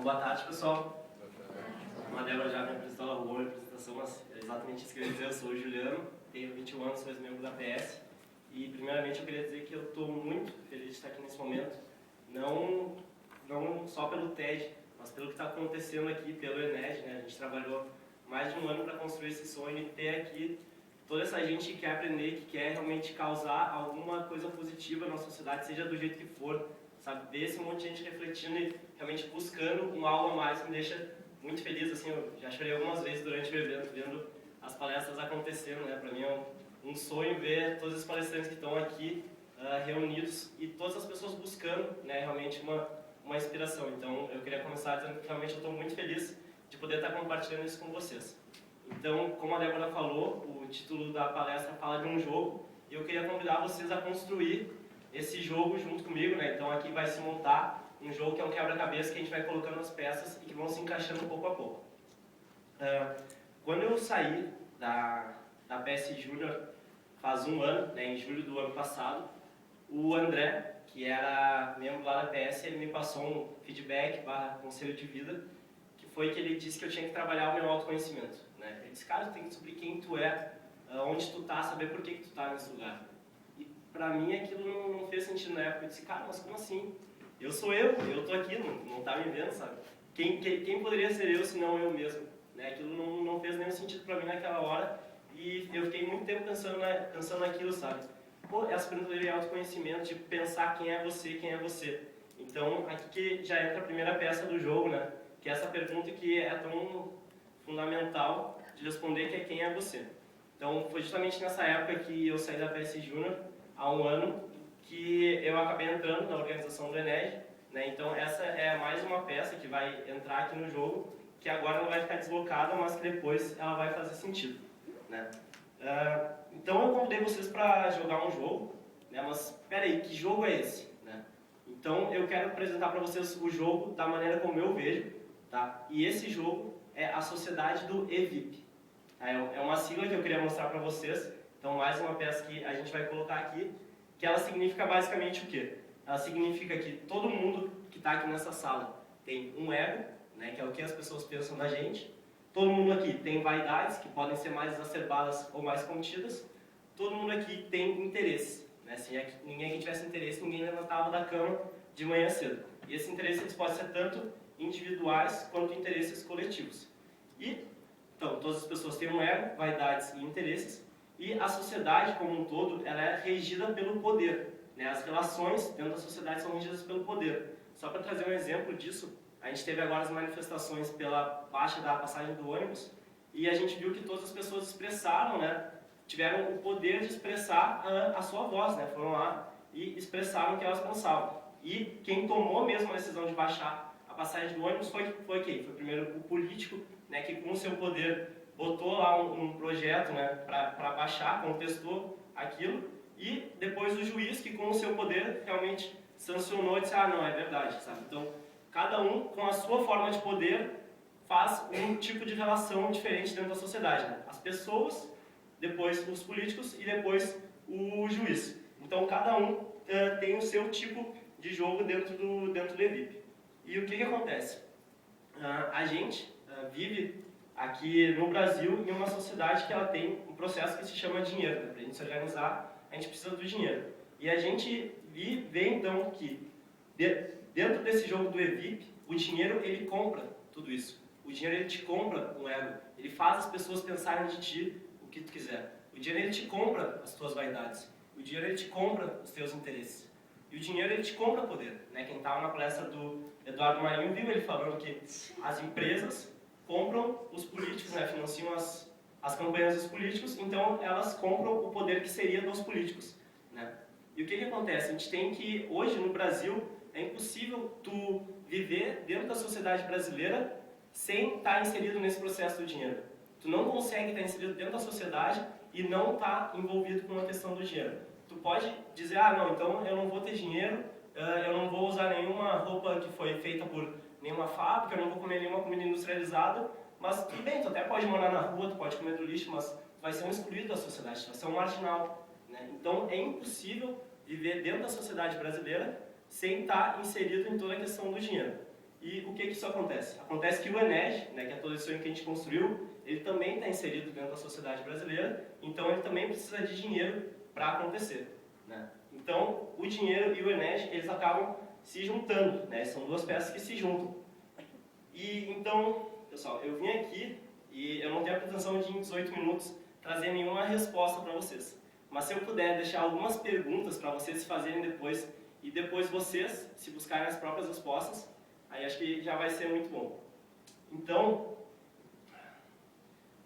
Boa tarde, pessoal. A Débora já me apresentou, ela roubou a minha apresentação, mas é exatamente isso que eu ia dizer. Eu sou o Juliano, tenho 21 anos, sou ex-membro da PS. E, primeiramente, eu queria dizer que eu estou muito feliz de estar aqui nesse momento. Não só pelo TED, mas pelo que está acontecendo aqui, pelo ENED, né? A gente trabalhou mais de um ano para construir esse sonho e ter aqui toda essa gente que quer aprender, que quer realmente causar alguma coisa positiva na sociedade, seja do jeito que for, sabe? Ver esse monte de gente refletindo e realmente buscando um algo a mais me deixa muito feliz. Assim, eu já chorei algumas vezes durante o evento, vendo as palestras acontecendo, né? Para mim é um sonho ver todos os palestrantes que estão aqui reunidos e todas as pessoas buscando, né, realmente uma inspiração. Então, eu queria começar dizendo que realmente eu estou muito feliz de poder estar compartilhando isso com vocês. Então, como a Débora falou, o título da palestra fala de um jogo e eu queria convidar vocês a construir esse jogo junto comigo, né? Então, aqui vai se montar um jogo que é um quebra-cabeça que a gente vai colocando as peças e que vão se encaixando pouco a pouco. Quando eu saí da PS Júnior faz um ano, né, em julho do ano passado, o André, que era membro lá da PS, ele me passou um feedback / conselho de vida, que foi que ele disse que eu tinha que trabalhar o meu autoconhecimento, né? Ele disse, cara, tu tem que descobrir quem tu é, onde tu tá, saber por que tu tá nesse lugar. E pra mim aquilo não fez sentido na época. Eu disse, cara, mas como assim? Eu sou eu tô aqui, não tá me vendo, sabe? Quem poderia ser eu se não eu mesmo? Né? Aquilo não fez nenhum sentido pra mim naquela hora e eu fiquei muito tempo pensando naquilo, sabe? Pô, essa pergunta de autoconhecimento, de pensar quem é você. Então, aqui que já entra a primeira peça do jogo, né? Que é essa pergunta que é tão fundamental de responder, que é quem é você. Então, foi justamente nessa época que eu saí da PS Júnior, há um ano, que eu acabei entrando na organização do ENED, né? Então, essa é mais uma peça que vai entrar aqui no jogo, que agora ela vai ficar deslocada, mas que depois ela vai fazer sentido, né? Então eu convidei vocês para jogar um jogo, né? Mas peraí, que jogo é esse? Né? Então eu quero apresentar para vocês o jogo da maneira como eu vejo, tá? E esse jogo é a Sociedade do EVIP. Tá? É uma sigla que eu queria mostrar para vocês. Então mais uma peça que a gente vai colocar aqui, que ela significa basicamente o quê? Ela significa que todo mundo que está aqui nessa sala tem um ego, né? Que é o que as pessoas pensam da gente. Todo mundo aqui tem vaidades, que podem ser mais exacerbadas ou mais contidas. Todo mundo aqui tem interesse, né? Se ninguém aqui tivesse interesse, ninguém levantava da cama de manhã cedo. E esses interesses eles podem ser tanto individuais quanto interesses coletivos. Então, todas as pessoas têm um ego, vaidades e interesses. E a sociedade como um todo, ela é regida pelo poder, né? As relações dentro da sociedade são regidas pelo poder. Só para trazer um exemplo disso, a gente teve agora as manifestações pela baixa da passagem do ônibus e a gente viu que todas as pessoas expressaram, né, tiveram o poder de expressar a sua voz, né, foram lá e expressaram o que elas pensavam. E quem tomou mesmo a decisão de baixar a passagem do ônibus foi quem? Foi primeiro o político, né, que com o seu poder botou lá um projeto, né, para baixar, contestou aquilo, e depois o juiz que com o seu poder realmente sancionou e disse, ah, não, é verdade, sabe? Então, cada um, com a sua forma de poder, faz um tipo de relação diferente dentro da sociedade, né? As pessoas, depois os políticos e depois o juiz. Então, cada um tem o seu tipo de jogo dentro do EVIP. E o que acontece? A gente vive aqui no Brasil em uma sociedade que ela tem um processo que se chama dinheiro, né? Para a gente se organizar, a gente precisa do dinheiro. E a gente vê então que dentro desse jogo do EVIP, o dinheiro ele compra tudo isso. O dinheiro ele te compra um ego, ele faz as pessoas pensarem de ti o que tu quiser. O dinheiro ele te compra as tuas vaidades. O dinheiro ele te compra os teus interesses. E o dinheiro ele te compra poder, né? Quem estava na palestra do Eduardo Marinho viu ele falando que as empresas compram os políticos, né? Financiam as campanhas dos políticos, então elas compram o poder que seria dos políticos, né? E o que acontece? A gente tem que, hoje no Brasil, é impossível tu viver dentro da sociedade brasileira sem estar inserido nesse processo do dinheiro. Tu não consegue estar inserido dentro da sociedade e não estar envolvido com a questão do dinheiro. Tu pode dizer, ah, não, então eu não vou ter dinheiro, eu não vou usar nenhuma roupa que foi feita por nenhuma fábrica, eu não vou comer nenhuma comida industrializada, mas tudo bem, tu até pode morar na rua, tu pode comer do lixo, mas tu vai ser um excluído da sociedade, tu vai ser um marginal, né? Então é impossível viver dentro da sociedade brasileira sem estar inserido em toda a questão do dinheiro. E o que isso acontece? Acontece que o Eneg, né, que é todo esse sonho que a gente construiu, ele também está inserido dentro da sociedade brasileira, então ele também precisa de dinheiro para acontecer, né? Então, o dinheiro e o Eneg, eles acabam se juntando, né? São duas peças que se juntam. E então, pessoal, eu vim aqui e eu não tenho a pretensão de em 18 minutos trazer nenhuma resposta para vocês. Mas se eu puder deixar algumas perguntas para vocês fazerem depois, e depois vocês se buscarem as próprias respostas, aí acho que já vai ser muito bom. Então,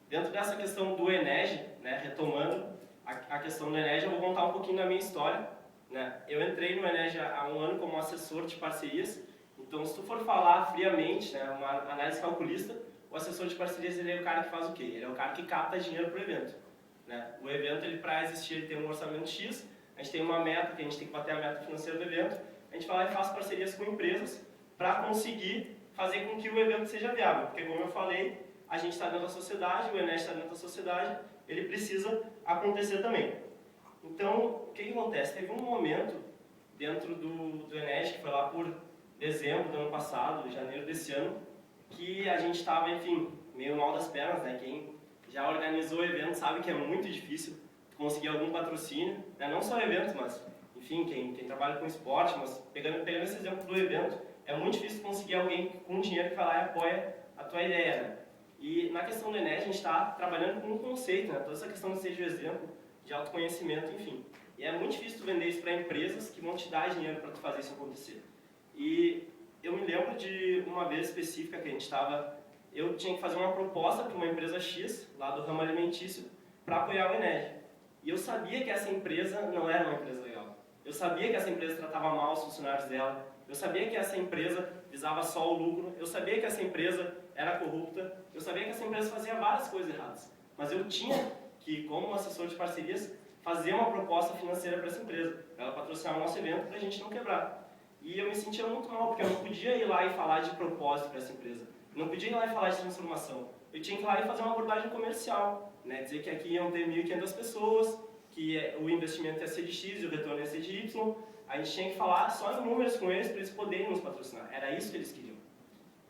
dentro dessa questão do Eneg, né, retomando a questão do Eneg, eu vou contar um pouquinho da minha história, né? Eu entrei no Eneg há um ano como assessor de parcerias. Então, se tu for falar friamente, né, uma análise calculista, o assessor de parcerias ele é o cara que faz o quê? Ele é o cara que capta dinheiro para o evento, né? O evento, para existir, ele tem um orçamento X, a gente tem uma meta, que a gente tem que bater a meta financeira do evento, a gente vai lá e faz parcerias com empresas para conseguir fazer com que o evento seja viável. Porque, como eu falei, a gente está dentro da sociedade, o Eneg está dentro da sociedade, ele precisa acontecer também. Então, o que acontece? Teve um momento dentro do Eneg, que foi lá por dezembro do ano passado, janeiro desse ano, que a gente estava, enfim, meio mal das pernas, né? Quem já organizou o evento sabe que é muito difícil conseguir algum patrocínio, né? Não só eventos, mas, enfim, quem trabalha com esporte, mas pegando esse exemplo do evento, é muito difícil conseguir alguém com dinheiro que vai lá e apoia a tua ideia, né? E na questão do Eneg, a gente está trabalhando com um conceito, né? Toda essa questão de seja o exemplo, de autoconhecimento, enfim. E é muito difícil tu vender isso para empresas que vão te dar dinheiro para tu fazer isso acontecer. E eu me lembro de uma vez específica que a gente estava... Eu tinha que fazer uma proposta para uma empresa X, lá do ramo alimentício, para apoiar o Eneg. E eu sabia que essa empresa não era uma empresa legal. Eu sabia que essa empresa tratava mal os funcionários dela. Eu sabia que essa empresa visava só o lucro. Eu sabia que essa empresa era corrupta. Eu sabia que essa empresa fazia várias coisas erradas. Mas eu tinha que, como assessor de parcerias, fazer uma proposta financeira para essa empresa, para ela patrocinar o nosso evento, para a gente não quebrar. E eu me sentia muito mal, porque eu não podia ir lá e falar de propósito para essa empresa. Eu não podia ir lá e falar de transformação. Eu tinha que ir lá e fazer uma abordagem comercial, né? Dizer que aqui iam ter 1.500 pessoas, que o investimento ia ser de X e o retorno ia ser de Y. A gente tinha que falar só em números com eles para eles poderem nos patrocinar. Era isso que eles queriam.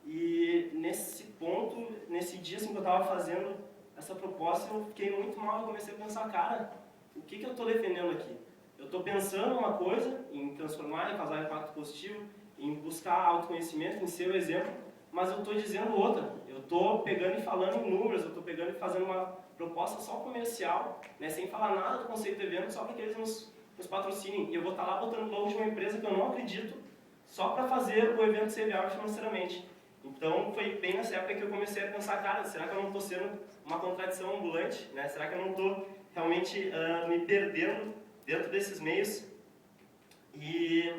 E nesse ponto, nesse dia assim, que eu estava fazendo essa proposta, eu fiquei muito mal. Eu comecei a pensar, cara, o que eu estou defendendo aqui? Eu estou pensando uma coisa, em transformar, em causar impacto positivo, em buscar autoconhecimento, em ser o exemplo, mas eu estou dizendo outra. Eu estou pegando e falando em números, eu estou pegando e fazendo uma proposta só comercial, né, sem falar nada do conceito do evento, só para que eles nos patrocinem. E eu vou estar lá botando logo de uma empresa que eu não acredito, só para fazer o evento ser viável financeiramente. Então, foi bem nessa época que eu comecei a pensar, cara, será que eu não estou sendo uma contradição ambulante? Né? Será que eu não estou realmente me perdendo dentro desses meios? E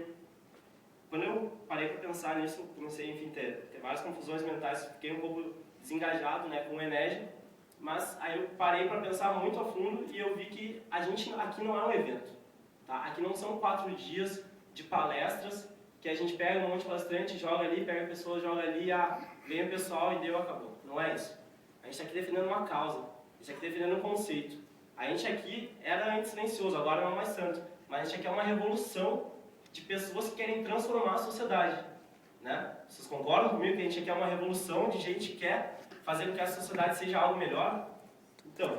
quando eu parei para pensar nisso, comecei, enfim, ter várias confusões mentais, fiquei um pouco desengajado, né, com o Eneg, mas aí eu parei para pensar muito a fundo e eu vi que a gente aqui não é um evento, tá? Aqui não são 4 dias de palestras que a gente pega um monte de palestrante, joga ali, pega pessoas, joga ali, vem o pessoal e deu, acabou. Não é isso. A gente está aqui defendendo uma causa, a gente está aqui defendendo um conceito. A gente aqui era antes silencioso, agora não é mais santo, mas a gente aqui é uma revolução de pessoas que querem transformar a sociedade, né? Vocês concordam comigo que a gente aqui é uma revolução de gente que quer fazer com que a sociedade seja algo melhor? Então, o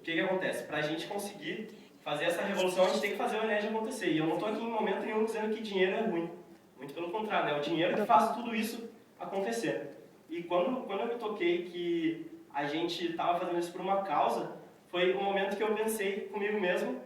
que acontece? Para a gente conseguir fazer essa revolução, a gente tem que fazer o Eneg acontecer. E eu não estou aqui em momento nenhum dizendo que dinheiro é ruim. Muito pelo contrário, né? O dinheiro que faz tudo isso acontecer. E quando eu me toquei que a gente estava fazendo isso por uma causa, foi o momento que eu pensei comigo mesmo,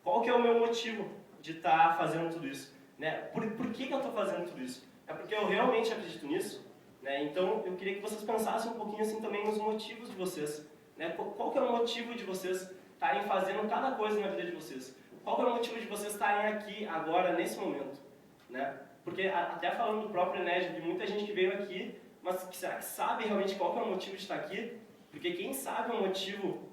qual que é o meu motivo de estar fazendo tudo isso? Né? Por que eu estou fazendo tudo isso? É porque eu realmente acredito nisso? Né? Então, eu queria que vocês pensassem um pouquinho assim também nos motivos de vocês. Né? Qual que é o motivo de vocês estarem fazendo cada coisa na vida de vocês? Qual que é o motivo de vocês estarem aqui, agora, nesse momento? Né? Porque, até falando do próprio Eneg, vi muita gente que veio aqui, mas será que sabe realmente qual que é o motivo de estar aqui? Porque quem sabe o motivo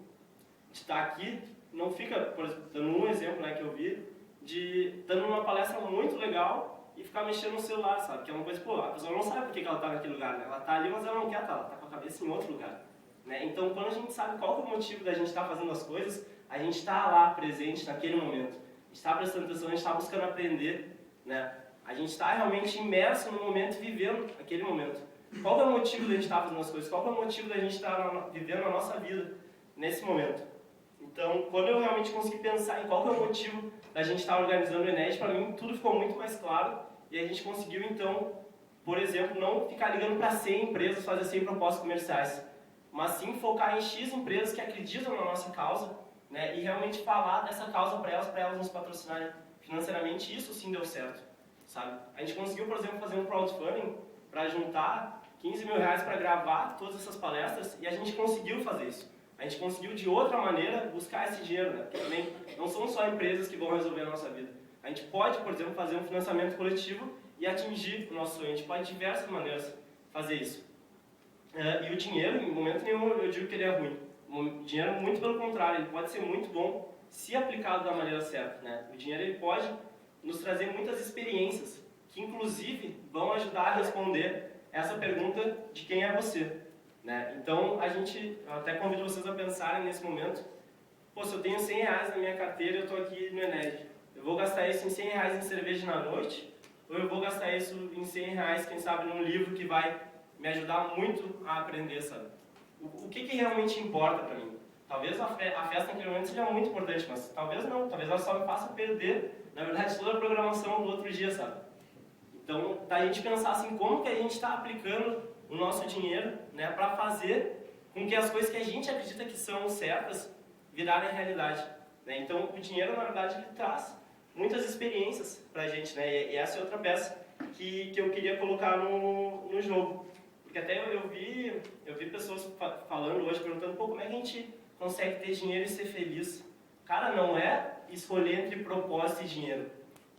de estar aqui, não fica, por exemplo, dando um exemplo, né, que eu vi, de dando uma palestra muito legal e ficar mexendo no celular, sabe? Que é uma coisa, pô, a pessoa não sabe por que ela está naquele lugar, né? Ela está ali, mas ela não quer estar, ela está com a cabeça em outro lugar. Né? Então, quando a gente sabe qual que é o motivo da gente estar fazendo as coisas, a gente está lá presente naquele momento. A gente está prestando atenção, a gente está buscando aprender, né? A gente está realmente imerso no momento e vivendo aquele momento. Qual é o motivo da gente estar fazendo as coisas? Qual é o motivo da gente estar vivendo a nossa vida nesse momento? Então, quando eu realmente consegui pensar em qual é o motivo da gente estar organizando o Ened, para mim tudo ficou muito mais claro e a gente conseguiu, então, por exemplo, não ficar ligando para 100 empresas, fazer 100 propostas comerciais, mas sim focar em X empresas que acreditam na nossa causa, né, e realmente falar dessa causa para elas nos patrocinarem financeiramente. Isso sim deu certo, sabe? A gente conseguiu, por exemplo, fazer um crowdfunding para juntar 15 mil reais para gravar todas essas palestras e a gente conseguiu fazer isso. A gente conseguiu de outra maneira buscar esse dinheiro, né? Porque também não são só empresas que vão resolver a nossa vida. A gente pode, por exemplo, fazer um financiamento coletivo e atingir o nosso sonho. A gente pode de diversas maneiras fazer isso. E o dinheiro, em momento nenhum eu digo que ele é ruim. O dinheiro, muito pelo contrário, ele pode ser muito bom se aplicado da maneira certa, né? O dinheiro ele pode nos trazer muitas experiências que, inclusive, vão ajudar a responder essa pergunta de quem é você, né? Então, eu até convido vocês a pensarem nesse momento, pô, se eu tenho 100 reais na minha carteira e eu estou aqui no Ened, eu vou gastar isso em 100 reais em cerveja na noite? Ou eu vou gastar isso em 100 reais, quem sabe, num livro que vai me ajudar muito a aprender, sabe? O que realmente importa para mim? Talvez a festa naquele momento seja muito importante, mas talvez não, talvez ela só me faça perder, na verdade, toda a programação do outro dia, sabe? Então, da gente pensar assim, como que a gente está aplicando o nosso dinheiro, né, para fazer com que as coisas que a gente acredita que são certas virarem realidade, né? Então, o dinheiro, na verdade, ele traz muitas experiências para a gente, né? E essa é outra peça que eu queria colocar no jogo. Porque até eu vi pessoas falando hoje, perguntando, pô, como é que a gente consegue ter dinheiro e ser feliz? Cara, não é escolher entre propósito e dinheiro.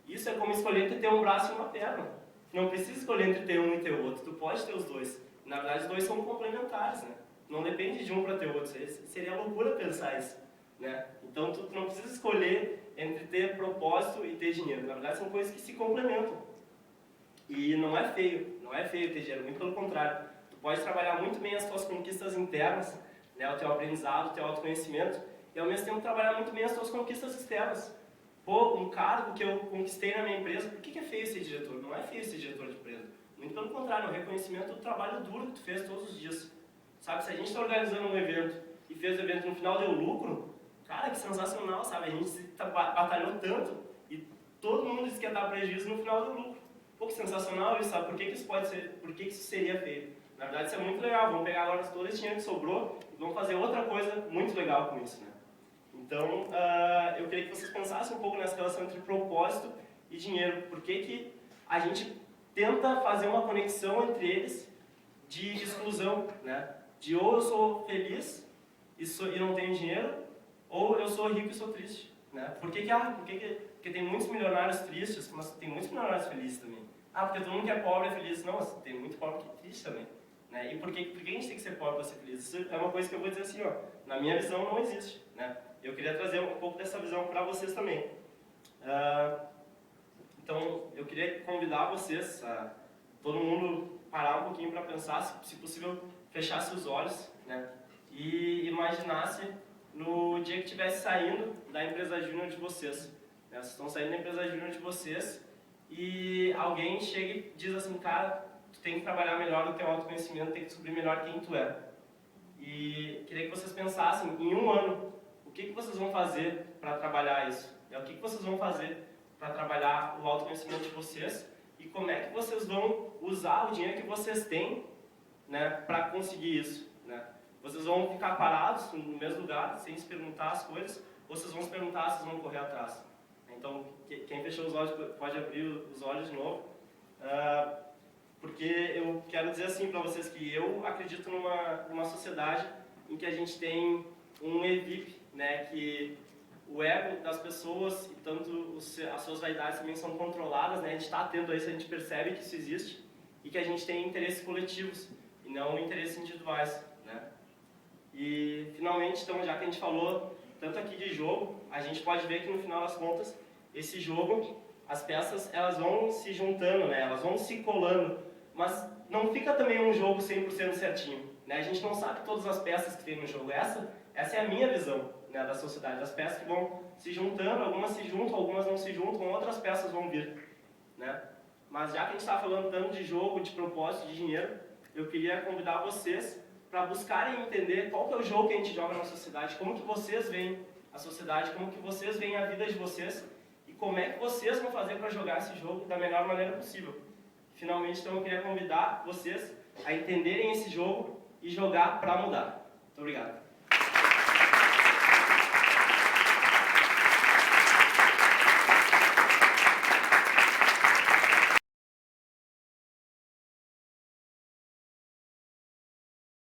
Isso é como escolher entre ter um braço e uma perna. Tu não precisa escolher entre ter um e ter outro, tu pode ter os dois. Na verdade, os dois são complementares, né? Não depende de um para ter outro, seria loucura pensar isso, né? Então, tu não precisa escolher entre ter propósito e ter dinheiro. Na verdade, são coisas que se complementam. E não é feio ter dinheiro, muito pelo contrário. Tu pode trabalhar muito bem as tuas conquistas internas, né, o teu aprendizado, o teu autoconhecimento, e ao mesmo tempo trabalhar muito bem as tuas conquistas externas. Pô, um cargo que eu conquistei na minha empresa, por que é feio ser diretor? Não é feio ser diretor de empresa. Muito pelo contrário, é um reconhecimento do trabalho duro que tu fez todos os dias. Sabe, se a gente está organizando um evento e fez o evento no final deu lucro, cara, que sensacional, sabe? A gente batalhou tanto e todo mundo disse que ia dar prejuízo no final deu lucro. Pô, que sensacional isso, sabe? Por que isso pode ser, por que isso seria feio? Na verdade, isso é muito legal. Vamos pegar agora todo esse dinheiro que sobrou e vamos fazer outra coisa muito legal com isso, né? Então, eu queria que vocês pensassem um pouco nessa relação entre propósito e dinheiro. Por que a gente tenta fazer uma conexão entre eles de exclusão, né? De ou eu sou feliz e não tenho dinheiro, ou eu sou rico e sou triste, né? Porque tem muitos milionários tristes, mas tem muitos milionários felizes também. Ah, porque todo mundo que é pobre é feliz. Não, mas tem muito pobre que é triste também, né? E por que a gente tem que ser pobre para ser feliz? Isso é uma coisa que eu vou dizer assim, ó, na minha visão não existe, né? Eu queria trazer um pouco dessa visão para vocês também. Então, eu queria convidar vocês, todo mundo parar um pouquinho para pensar, se possível, fechasse os olhos, né? E imaginasse no dia que estivesse saindo da empresa júnior de vocês. Né? Vocês estão saindo da empresa júnior de vocês e alguém chega e diz assim, cara, tu tem que trabalhar melhor o teu autoconhecimento, tem que descobrir melhor quem tu é. E queria que vocês pensassem, em um ano, o que vocês vão fazer para trabalhar isso? O que vocês vão fazer para trabalhar o autoconhecimento de vocês? E como é que vocês vão usar o dinheiro que vocês têm, né, para conseguir isso? Né? Vocês vão ficar parados no mesmo lugar, sem se perguntar as coisas, ou vocês vão se perguntar, vocês vão correr atrás? Então, quem fechou os olhos pode abrir os olhos de novo. Porque eu quero dizer assim para vocês que eu acredito numa sociedade em que a gente tem um EVIP, né, que o ego das pessoas e tanto as suas vaidades também são controladas, né, a gente está atento a isso, a gente percebe que isso existe e que a gente tem interesses coletivos e não interesses individuais, né. E finalmente, então, já que a gente falou tanto aqui de jogo, a gente pode ver que no final das contas, esse jogo, as peças elas vão se juntando, né, elas vão se colando, mas não fica também um jogo 100% certinho, né, a gente não sabe todas as peças que tem no jogo, essa é a minha visão, né, da sociedade, das peças que vão se juntando, algumas se juntam, algumas não se juntam, outras peças vão vir, né. Mas já que a gente está falando tanto de jogo, de propósito, de dinheiro, eu queria convidar vocês para buscarem entender qual que é o jogo que a gente joga na sociedade, como que vocês veem a sociedade, como que vocês veem a vida de vocês e como é que vocês vão fazer para jogar esse jogo da melhor maneira possível. Finalmente, então, eu queria convidar vocês a entenderem esse jogo e jogar para mudar. Muito obrigado.